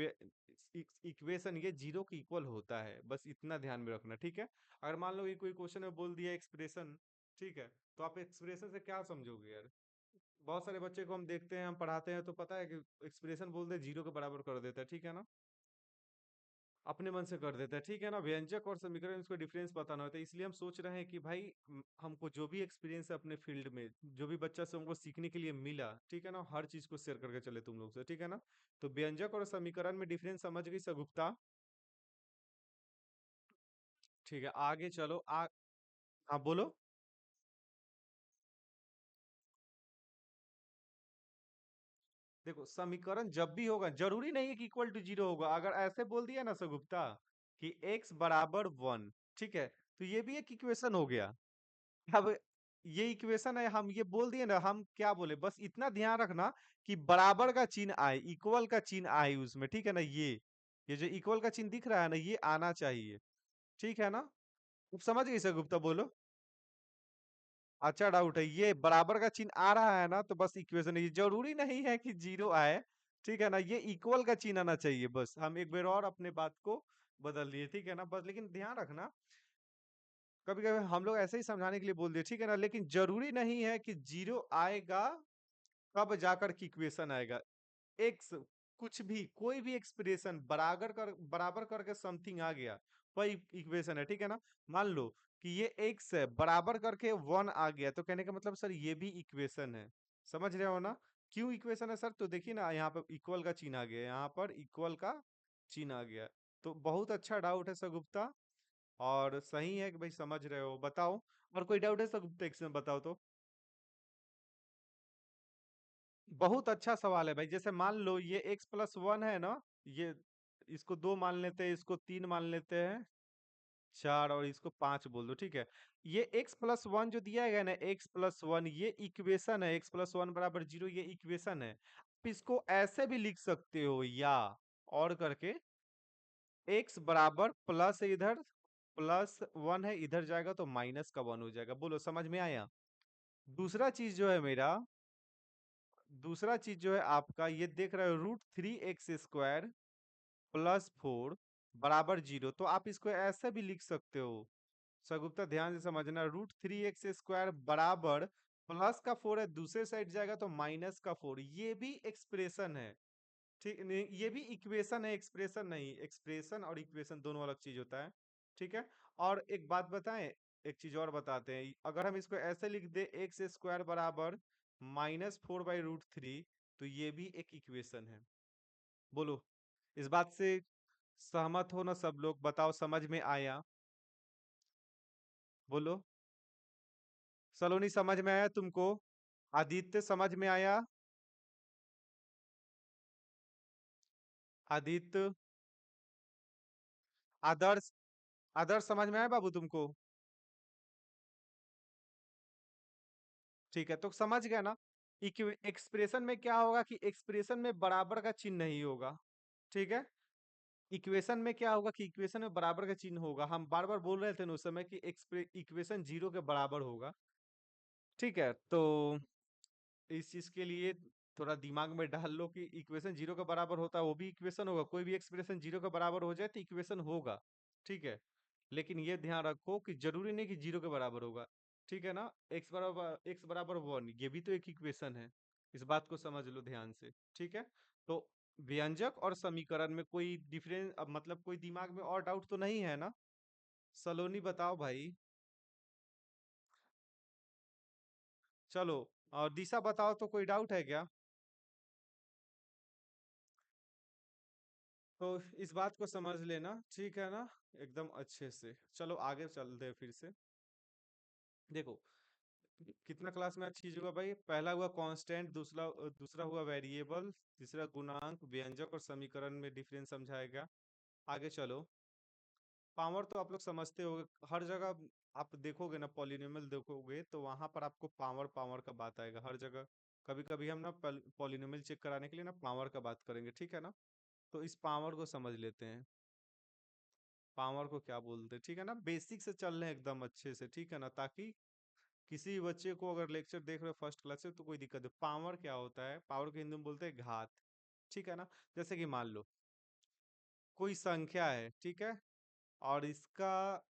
इक्वेशन ये जीरो के इक्वल होता है। बस इतना ध्यान में रखना, ठीक है। अगर मान लो ये कोई क्वेश्चन में बोल दिया एक्सप्रेशन, ठीक है, तो आप एक्सप्रेशन से क्या समझोगे यार? बहुत सारे बच्चे को हम देखते हैं, हम पढ़ाते हैं तो पता है कि एक्सप्रेशन बोल दे जीरो के बराबर कर देता है। ठीक है ना, अपने मन से कर देता है। ठीक है ना, व्यंजक और समीकरण इसको डिफरेंस पता ना होता है, इसलिए हम सोच रहे हैं कि भाई हमको जो भी एक्सपीरियंस है अपने फील्ड में, जो भी बच्चा से हमको सीखने के लिए मिला, ठीक है ना, हर चीज को शेयर करके चले तुम लोग से। ठीक है ना, तो व्यंजक और समीकरण में डिफरेंस समझ गई सगुप्ता? ठीक है, आगे चलो हाँ बोलो। देखो समीकरण जब भी होगा जरूरी नहीं है कि इक्वल टू जीरो होगा। अगर ऐसे बोल दिया ना सगुप्ता कि x = 1, ठीक है, तो ये भी एक इक्वेशन हो गया। अब ये इक्वेशन है, हम ये बोल दिए ना, हम क्या बोले, बस इतना ध्यान रखना कि बराबर का चिन्ह आए, इक्वल का चिन्ह आए उसमें। ठीक है ना, ये जो इक्वल का चिन्ह दिख रहा है ना, ये आना चाहिए। ठीक है ना, अब समझ गई सर गुप्ता, बोलो। अच्छा डाउट है, ये बराबर का चिन्ह आ रहा है ना, तो बस इक्वेशन है, ये जरूरी नहीं है कि जीरो आए। ठीक है ना, ये इक्वल का चिन्ह आना चाहिए। बस हम एक बार और अपने बात को बदल लिए। ठीक है ना, बस लेकिन ध्यान रखना, कभी कभी हम लोग ऐसे ही समझाने के लिए बोल दिए, ठीक है ना, लेकिन जरूरी नहीं है कि जीरो आएगा तब जाकर के इक्वेशन आएगा। एक्स कुछ भी, कोई भी एक्सप्रेशन बराबर करके समथिंग आ गया, वही इक्वेशन है। ठीक है ना, मान लो कि ये एक्स है, बराबर करके 1 आ गया, तो कहने का मतलब सर ये भी इक्वेशन है। समझ रहे हो ना, क्यों इक्वेशन है सर? तो देखिए ना, यहाँ पर इक्वल का चिन्ह आ गया, यहाँ पर इक्वल का चिन्ह आ गया। तो बहुत अच्छा डाउट है सर गुप्ता, और सही है कि भाई समझ रहे हो। बताओ, और कोई डाउट है सर गुप्ता, एक से बताओ तो। बहुत अच्छा सवाल है भाई। जैसे मान लो ये x+1 है ना, ये इसको 2 मान लेते हैं, इसको 3 मान लेते हैं, 4, और इसको 5 बोल दो। ठीक है, ये x+1 जो दिया गया है ना, x+1 ये इक्वेशन है, x+1 = 0, ये इक्वेशन है। आप इसको ऐसे भी लिख सकते हो, या और करके x बराबर प्लस है इधर, +1 है इधर जाएगा तो -1 हो जाएगा। बोलो समझ में आया? दूसरा चीज जो है मेरा, दूसरा चीज जो है आपका, ये देख रहे हो √3x² + 4 बराबर 0, तो आप इसको ऐसे भी लिख सकते हो। सगुप्ता ध्यान से समझना, √3x² बराबर प्लस का 4 है, दूसरे साइड जाएगा तो -4, ये भी एक्सप्रेशन है। ठीक नहीं, ये भी इक्वेशन है, एक्सप्रेशन नहीं। एक्सप्रेशन और इक्वेशन दोनों अलग चीज होता है। ठीक है, और एक बात बताएं, एक चीज और बताते हैं, अगर हम इसको ऐसे लिख दे x² बराबर -4/√3, तो ये भी एक इक्वेशन है। बोलो, इस बात से सहमत हो ना सब लोग? बताओ, समझ में आया? बोलो, सलोनी समझ में आया तुमको? आदित्य समझ में आया? आदित्य, आदर्श, आदर्श समझ में आया बाबू तुमको? ठीक है, तो समझ गया ना। एक्सप्रेशन में क्या होगा कि एक्सप्रेशन में बराबर का चिन्ह नहीं होगा। ठीक है, इक्वेशन में क्या होगा कि इक्वेशन में बराबर का चिन्ह होगा। हम बार बार बोल रहे थे ना उस समय कि इक्वेशन जीरो के बराबर होगा। ठीक है, तो इस चीज के लिए थोड़ा दिमाग में डाल लो कि इक्वेशन जीरो के बराबर होता है वो भी इक्वेशन होगा। कोई भी एक्सप्रेशन जीरो के बराबर हो जाए तो इक्वेशन होगा। ठीक है, लेकिन ये ध्यान रखो कि जरूरी नहीं कि जीरो के बराबर होगा। ठीक है ना, एक्स बराबर वन ये भी तो एक इक्वेशन है। इस बात को समझ लो ध्यान से। ठीक है, तो व्यंजक और समीकरण में कोई डिफरेंस, अब मतलब कोई दिमाग में और डाउट तो नहीं है ना? सलोनी बताओ भाई। चलो, और दिशा बताओ, तो कोई डाउट है क्या? तो इस बात को समझ लेना, ठीक है ना, एकदम अच्छे से। चलो आगे चलते हैं फिर से। देखो, कितना क्लास में चीज हुआ भाई? पहला हुआ कांस्टेंट, दूसरा दूसरा हुआ वेरिएबल, तीसरा गुणांक, व्यंजक और समीकरण में डिफरेंस समझाएगा। आगे चलो। पावर तो आप लोग समझते होगे, हर जगह आप देखोगे ना, पॉलिनोमियल देखोगे तो वहां पर आपको पावर पावर का बात आएगा हर जगह। कभी कभी हम ना पॉलिनोमियल चेक कराने के लिए ना पावर का बात करेंगे, ठीक है ना? तो इस पावर को समझ लेते हैं। पावर को क्या बोलते हैं, ठीक है ना? बेसिक से चल रहे हैं एकदम अच्छे से, ठीक है ना, ताकि किसी बच्चे को अगर लेक्चर देख रहे हो फर्स्ट क्लास से तो कोई दिक्कत है। पावर क्या होता है? पावर को हिंदी में बोलते हैं घात। ठीक है ना? जैसे कि मान लो कोई संख्या है, ठीक है, और इसका,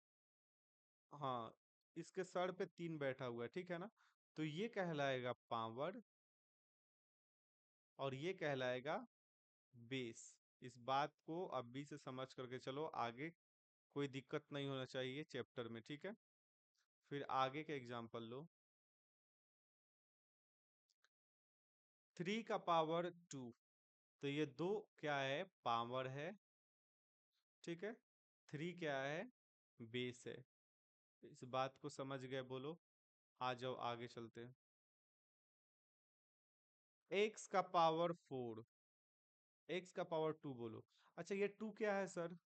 हाँ, इसके सर पे तीन बैठा हुआ है, ठीक है ना, तो ये कहलाएगा पावर और ये कहलाएगा बेस। इस बात को अभी से समझ करके चलो आगे, कोई दिक्कत नहीं होना चाहिए चैप्टर में, ठीक है? फिर आगे के एग्जाम्पल लो। थ्री का पावर टू, तो ये दो क्या है? पावर है। ठीक है, थ्री क्या है? बेस है। इस बात को समझ गए? बोलो, आ जाओ आगे चलते हैं। एक्स का पावर फोर, एक्स का पावर टू बोलो। अच्छा, ये टू क्या है सर?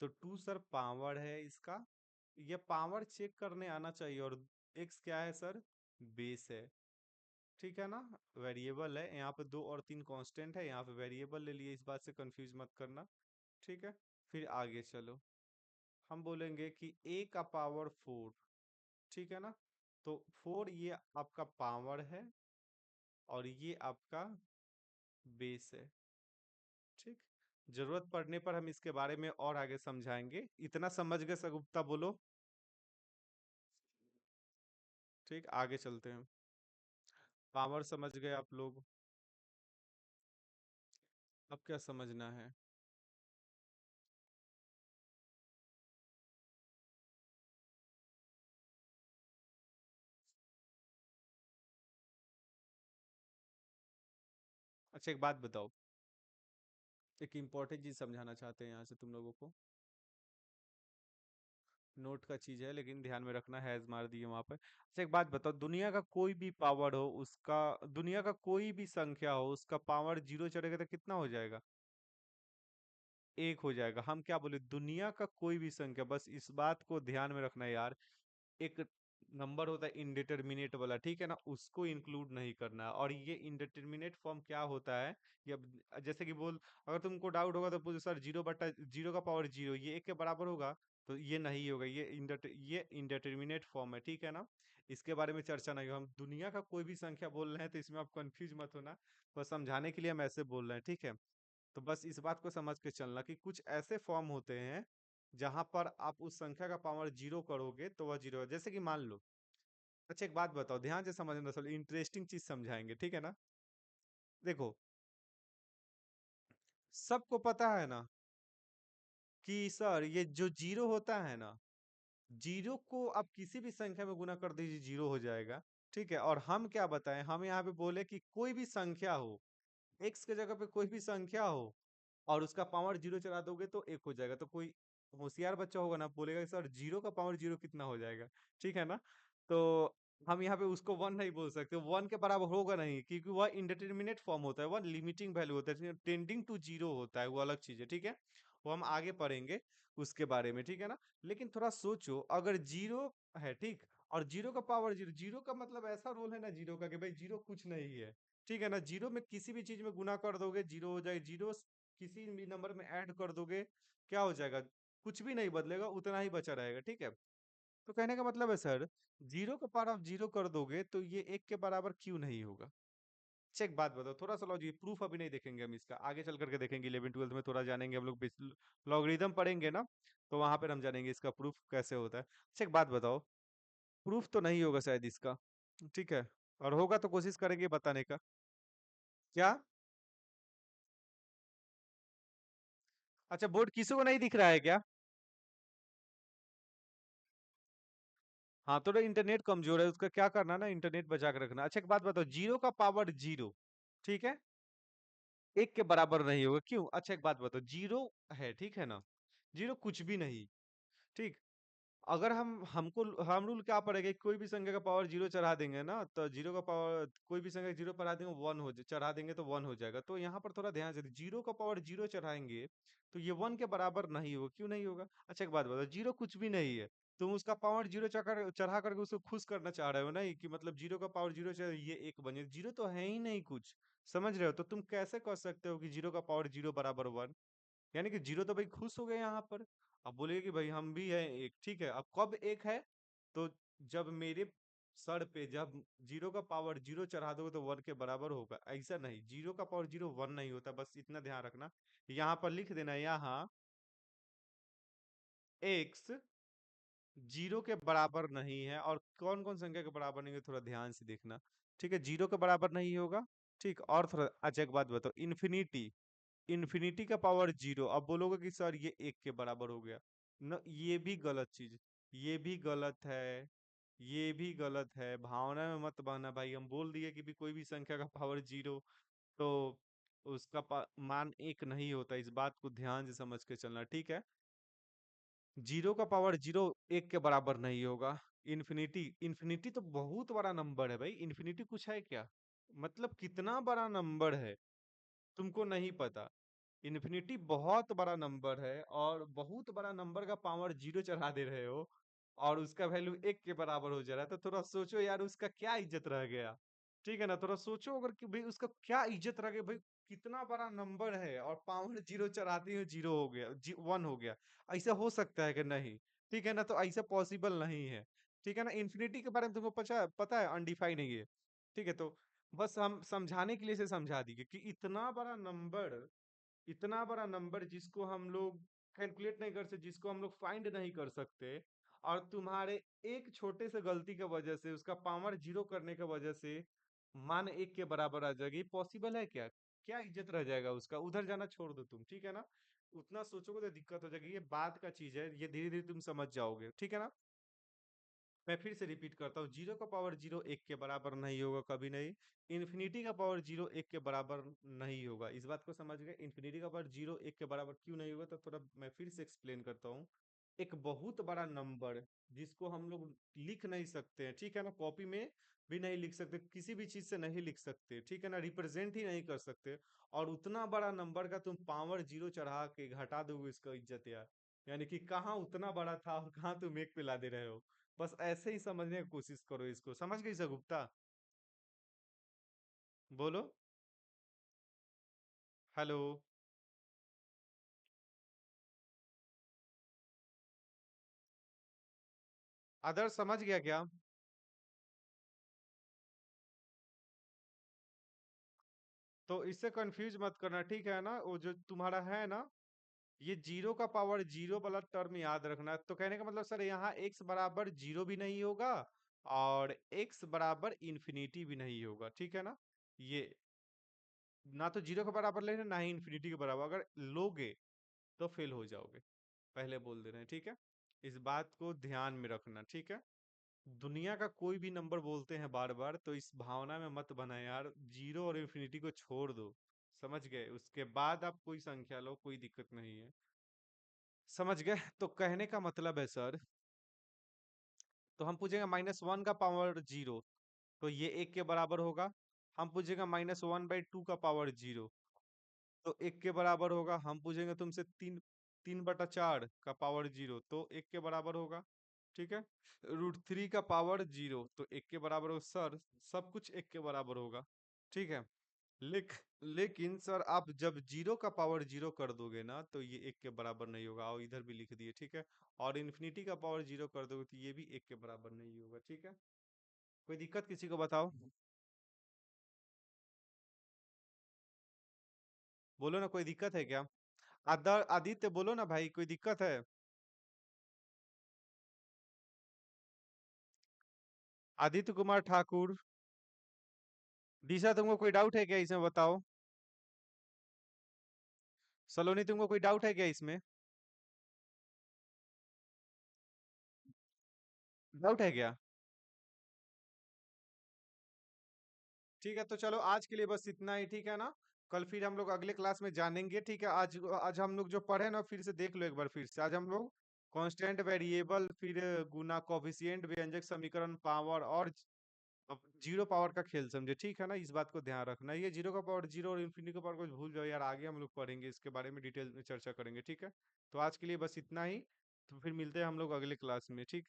तो टू सर पावर है इसका, ये पावर चेक करने आना चाहिए। और एक्स क्या है सर? बेस है। ठीक है ना, वेरिएबल है यहाँ पे, दो और तीन कांस्टेंट है, यहाँ पे वेरिएबल ले लिए, इस बात से कंफ्यूज मत करना। ठीक है, फिर आगे चलो। हम बोलेंगे कि ए का पावर फोर, ठीक है ना, तो फोर ये आपका पावर है और ये आपका बेस है। ठीक, जरूरत पड़ने पर हम इसके बारे में और आगे समझाएंगे। इतना समझ गए सगुप्ता? बोलो। ठीक, आगे चलते हैं। पावर समझ गए आप लोग, अब क्या समझना है? अच्छा, एक बात बताओ, एक इम्पोर्टेंट चीज समझाना चाहते हैं यहाँ से तुम लोगों को। नोट का चीज है लेकिन ध्यान में रखना, हैज मार दिए वहां पर। अच्छा, एक बात बताओ, दुनिया का कोई भी पावर हो उसका, दुनिया का कोई भी संख्या हो उसका पावर जीरो चढ़ेगा तो कितना हो जाएगा? एक हो जाएगा। हम क्या बोले? दुनिया का कोई भी संख्या, बस इस बात को ध्यान में रखना है यार। एक नंबर होता है इंडिटरमिनेट वाला, ठीक है ना, उसको इंक्लूड नहीं करना। और ये इंडिटरमिनेट फॉर्म क्या होता है? ये अब जैसे कि बोल, अगर तुमको डाउट होगा तो पूछो सर जीरो बटा जीरो का पावर जीरो ये एक के बराबर होगा? तो ये नहीं होगा, ये इंडिटरमिनेट फॉर्म है, ठीक है ना। इसके बारे में चर्चा नहीं हो, हम दुनिया का कोई भी संख्या बोल रहे हैं तो इसमें आप कंफ्यूज मत होना। बस समझाने के लिए हम ऐसे बोल रहे हैं, ठीक है? तो बस इस बात को समझ के चलना कि कुछ ऐसे फॉर्म होते हैं जहां पर आप उस संख्या का पावर जीरो करोगे तो वह जीरो है, जैसे कि मान लो। अच्छा, एक बात बताओ, ध्यान से समझना, सब इंटरेस्टिंग चीज समझाएंगे, ठीक है ना? देखो, सबको पता है ना कि सर ये जो जीरो होता है ना, जीरो को आप किसी भी संख्या में गुना कर दीजिए जीरो हो जाएगा। ठीक है, और हम क्या बताएं, हम यहाँ पे बोले कि कोई भी संख्या हो, एक्स के जगह पे कोई भी संख्या हो और उसका पावर जीरो चला दोगे तो एक हो जाएगा। तो कोई होशियार बच्चा होगा ना, बोलेगा कि सर जीरो का पावर जीरो कितना हो जाएगा? ठीक है ना, तो हम यहाँ पे उसको वन नहीं बोल सकते, वन के बराबर होगा नहीं, क्योंकि वह इंडिटरमिनेट फॉर्म होता है, वह लिमिटिंग वैल्यू होता है, टेंडिंग टू जीरो होता है, वो अलग चीज है, ठीक है। वो हम आगे पढ़ेंगे उसके बारे में, ठीक है ना। लेकिन थोड़ा सोचो, अगर जीरो है, ठीक, और जीरो का पावर जीरो, जीरो का मतलब ऐसा रोल है ना जीरो का, कि भाई जीरो कुछ नहीं है, ठीक है ना। जीरो में किसी भी चीज में गुना कर दोगे जीरो हो जाएगा, जीरो किसी भी नंबर में ऐड कर दोगे क्या हो जाएगा, कुछ भी नहीं बदलेगा, उतना ही बचा रहेगा, ठीक है। तो कहने का मतलब है सर, जीरो का पावर आप जीरो कर दोगे तो ये एक के बराबर क्यों नहीं होगा। अच्छा एक बात बताओ, थोड़ा सा लॉजिक, प्रूफ अभी नहीं देखेंगे हम इसका, आगे चल करके देखेंगे, 11 ट्वेल्थ में थोड़ा जानेंगे हम लोग, लॉगरिदम पढ़ेंगे ना, तो वहां पर हम जानेंगे इसका प्रूफ कैसे होता है। अच्छा एक बात बताओ, प्रूफ तो नहीं होगा शायद इसका, ठीक है, और होगा तो कोशिश करेंगे बताने का। क्या? अच्छा बोर्ड किसी को नहीं दिख रहा है क्या? हाँ तो इंटरनेट कमजोर है, उसका क्या करना ना, इंटरनेट बचा के रखना। अच्छा एक बात बताओ, जीरो का पावर जीरो, ठीक है, एक के बराबर नहीं होगा, क्यों? अच्छा एक बात बताओ, जीरो है, ठीक है ना, जीरो कुछ भी नहीं, ठीक। अगर हम रूल क्या पड़ेगा, कोई भी संख्या का पावर जीरो चढ़ा देंगे ना, तो जीरो का पावर कोई भी संख्या जीरो पर आ देंगे, चढ़ा देंगे तो वन हो जाएगा। तो यहाँ पर थोड़ा ध्यान से, जीरो का पावर जीरो चढ़ाएंगे तो ये वन के बराबर नहीं होगा, क्यों नहीं होगा? अच्छा एक बात बताओ, जीरो कुछ भी नहीं है, तुम उसका पावर जीरो चढ़ा करके उसको खुश करना चाह रहे हो नहीं, कि मतलब जीरो का पावर जीरो चढ़ा ये एक बने, जीरो तो है ही नहीं कुछ, समझ रहे हो? तो तुम कैसे कह सकते हो कि जीरो का पावर जीरो बराबर वन? यानी कि जीरो तो भाई खुश हो गए यहाँ पर। अब बोलेगा कि भाई हम भी हैं एक, ठीक है, अब कब एक है, तो जब मेरे सर पे जब जीरो का पावर जीरो चढ़ा दोगे तो वन के बराबर होगा, ऐसा नहीं, जीरो का पावर जीरो वन नहीं होता, बस इतना ध्यान रखना। यहाँ पर लिख देना, यहाँ एक्स जीरो के बराबर नहीं है, और कौन कौन संख्या के बराबर नहीं है थोड़ा ध्यान से देखना, ठीक है, जीरो के बराबर नहीं होगा, ठीक। और थोड़ा अच्छा एक बात बताओ, इन्फिनिटी, इन्फिनिटी का पावर जीरो, अब बोलोगे कि सर ये एक के बराबर हो गया, न ये भी गलत चीज, ये भी गलत है, ये भी गलत है, भावना में मत बहना भाई, हम बोल दिए कि भी कोई भी संख्या का पावर जीरो, तो उसका मान एक नहीं होता, इस बात को ध्यान से समझ के चलना, ठीक है। जीरो का पावर जीरो एक के बराबर नहीं होगा। इन्फिनिटी, इन्फिनिटी तो बहुत बड़ा नंबर है भाई, इन्फिनिटी कुछ है क्या? मतलब कितना बड़ा नंबर है, तुमको नहीं पता? इन्फिनिटी बहुत बड़ा नंबर है, और बहुत बड़ा नंबर का पावर जीरो चढ़ा दे रहे हो, और उसका वैल्यू एक के बराबर हो जा रहा है, तो थोड़ा सोचो यार उसका क्या इज्जत रह गया, ठीक है ना। थोड़ा सोचो अगर कि भाई उसका क्या इज्जत रह गया भाई, कितना बड़ा नंबर है और पावर जीरो चढ़ाते ही जीरो हो गया, वन हो गया, ऐसा हो सकता है कि नहीं? ठीक है ना, तो ऐसा पॉसिबल नहीं है, ठीक है ना। इन्फिनिटी के बारे में तुमको पता है अनडिफाइन है ये, ठीक है। तो बस हम समझाने के लिए से समझा दिए कि इतना बड़ा नंबर जिसको हम लोग कैलकुलेट नहीं कर सकते, जिसको हम लोग फाइंड नहीं कर सकते, और तुम्हारे एक छोटे से गलती की वजह से उसका पावर जीरो करने की वजह से मान एक के बराबर आ जाएगी, पॉसिबल है क्या? क्या इज्जत रह जाएगा उसका? उधर जाना छोड़ दो तुम, ठीक है ना। उतना सोचोगे तो दिक्कत हो जाएगी, ये बात का चीज है, ये धीरे धीरे तुम समझ जाओगे, ठीक है ना। मैं फिर से रिपीट करता हूँ, जीरो का पावर जीरो एक के बराबर नहीं होगा, कभी नहीं। इन्फिनिटी का पावर जीरो एक के बराबर नहीं होगा, इस बात को समझ गए। इन्फिनिटी का पावर जीरो एक के बराबर क्यों नहीं होगा, तो थोड़ा मैं फिर से एक्सप्लेन करता हूँ। एक बहुत बड़ा नंबर जिसको हम लोग लिख नहीं सकते हैं, ठीक है ना, कॉपी में भी नहीं लिख सकते, किसी भी चीज से नहीं लिख सकते, ठीक है ना, रिप्रेजेंट ही नहीं कर सकते, और उतना बड़ा नंबर का तुम पावर जीरो चढ़ा के घटा दोगे इसका इज्जत यार। यानी कि कहाँ उतना बड़ा था और कहाँ तुम एक पे ला दे रहे हो। बस ऐसे ही समझने की कोशिश करो इसको, समझ गई सर गुप्ता? बोलो। हेलो। आदर्श समझ गया क्या? तो इससे कंफ्यूज मत करना, ठीक है ना, वो जो तुम्हारा है ना, ये जीरो का पावर जीरो वाला टर्म याद रखना। तो कहने का मतलब सर यहाँ एक्स बराबर जीरो भी नहीं होगा, और एक्स बराबर इन्फिनिटी भी नहीं होगा, ठीक है ना। ये ना तो जीरो के बराबर लेना, ना ही इन्फिनिटी के बराबर, अगर लोगे तो फेल हो जाओगे, पहले बोल दे रहे हैं, ठीक है। इस बात को ध्यान में रखना, ठीक है। दुनिया का कोई भी नंबर बोलते हैं बार बार, तो इस भावना में मत बना यार, जीरो और इन्फिनिटी को छोड़ दो, समझ गए? उसके बाद आप कोई संख्या लो, कोई दिक्कत नहीं है, समझ गए? तो कहने का मतलब है सर, तो हम पूछेंगे -1 का पावर जीरो, तो ये एक के बराबर होगा। हम पूछेंगे -1/2 का पावर जीरो, तो एक के बराबर होगा। हम पूछेंगे तुमसे तीन, 3/4 का पावर 0 तो 1 के बराबर होगा। ठीक है। √3 का पावर 0 तो 1 के बराबर हो सर, सब कुछ 1 के बराबर होगा। ठीक है। लेकिन सर आप जब 0 का पावर 0 कर दोगे ना तो ये 1 के बराबर नहीं होगा, और इधर भी लिख दिए। ठीक है। और इन्फिनिटी का पावर 0 कर दोगे तो ये भी 1 के बराबर नहीं होगा। ठीक है। कोई दिक्कत किसी को बताओ? बोलो ना, कोई दिक्कत है क्या? आदित्य बोलो ना भाई, कोई दिक्कत है? आदित्य कुमार ठाकुर। दिशा, तुमको कोई डाउट है क्या इसमें, बताओ? सलोनी, तुमको कोई डाउट है क्या इसमें? डाउट है क्या? ठीक है, तो चलो आज के लिए बस इतना ही। ठीक है ना? कल फिर हम लोग अगले क्लास में जानेंगे। ठीक है। आज आज हम लोग जो पढ़े ना, फिर से देख लो एक बार फिर से। आज हम लोग कांस्टेंट वेरिएबल, फिर गुना, कोफिशिएंट, व्यंजक समीकरण, पावर और जीरो पावर का खेल समझे। ठीक है ना? इस बात को ध्यान रखना। ये जीरो का पावर 0 और इन्फिनिटी का पावर कुछ भूल जाओ यार, आगे हम लोग पढ़ेंगे इसके बारे में, डिटेल में चर्चा करेंगे। ठीक है। तो आज के लिए बस इतना ही। तो फिर मिलते हैं हम लोग अगले क्लास में। ठीक।